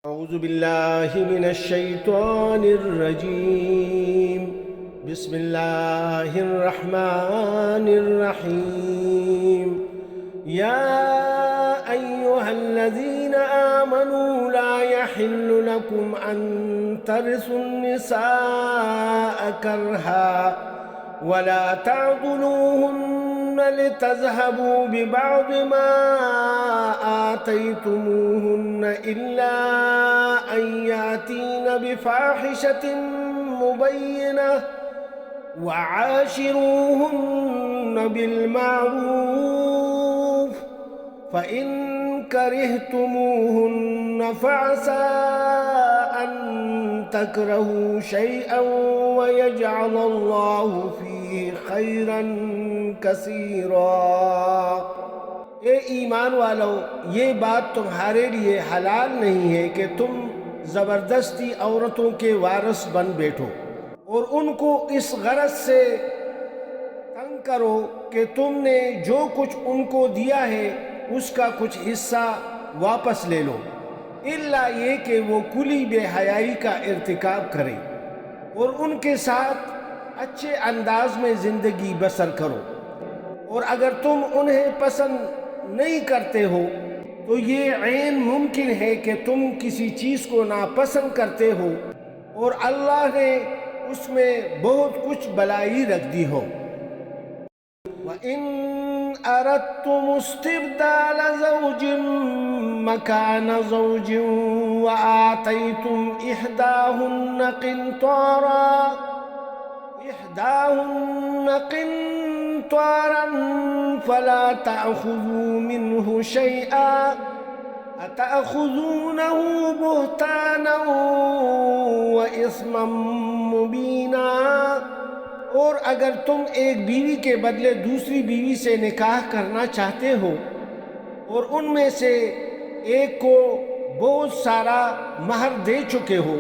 أعوذ بالله من الشيطان الرجيم. بسم الله الرحمن الرحيم. يا أيها الذين آمنوا لا يحل لكم أن ترثوا النساء كرها ولا تعضلوهن لتذهبوا ببعض ما آتيتموهن إلا أن يأتين بفاحشة مبينة وعاشروهن بالمعروف فإن كرهتموهن فعسى أن تكرهوا شيئا ويجعل الله فيه خيرا کثیرا۔ اے ایمان والو، یہ بات تمہارے لیے حلال نہیں ہے کہ تم زبردستی عورتوں کے وارث بن بیٹھو اور ان کو اس غرض سے تنگ کرو کہ تم نے جو کچھ ان کو دیا ہے اس کا کچھ حصہ واپس لے لو، الا یہ کہ وہ کھلی بے حیائی کا ارتکاب کرے اور ان کے ساتھ اچھے انداز میں زندگی بسر کرو، اور اگر تم انہیں پسند نہیں کرتے ہو تو یہ عین ممکن ہے کہ تم کسی چیز کو ناپسند کرتے ہو اور اللہ نے اس میں بہت کچھ بلائی رکھ دی ہو۔ وَإِنْ أَرَدْتُمُ اسْتِبْدَالَ زَوْجٍ مَكَانَ زَوْجٍ وَآتَيْتُمْ إِحْدَاهُنَّ قِنْطَارًا فَلَا تَأْخُذُوا مِنْهُ شَيْئًا أَتَأْخُذُونَهُ بُهْتَانًا وَإِثْمًا مُبِينًا۔ اور اگر تم ایک بیوی کے بدلے دوسری بیوی سے نکاح کرنا چاہتے ہو اور ان میں سے ایک کو بہت سارا مہر دے چکے ہو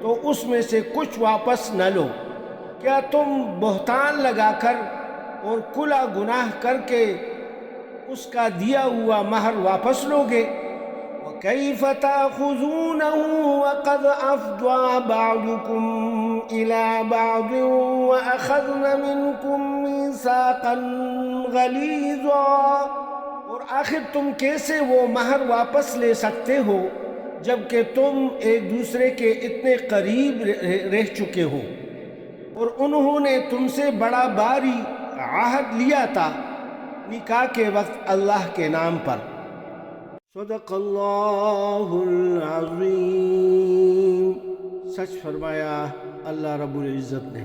تو اس میں سے کچھ واپس نہ لو، کیا تم بہتان لگا کر اور کھلا گناہ کر کے اس کا دیا ہوا مہر واپس لوگے؟ وَكَيْفَ تَأْخُذُونَهُ وَقَدْ أَفْضَىٰ بَعْضُكُمْ إِلَىٰ بَعْضٍ وَأَخَذْنَ مِنْكُمْ مِيثَاقًا غَلِيظًا۔ اور آخر تم کیسے وہ مہر واپس لے سکتے ہو جبکہ تم ایک دوسرے کے اتنے قریب رہ چکے ہو اور انہوں نے تم سے بڑا بھاری عہد لیا تھا نکاح کے وقت اللہ کے نام پر۔ صدق اللہ العظیم۔ سچ فرمایا اللہ رب العزت نے۔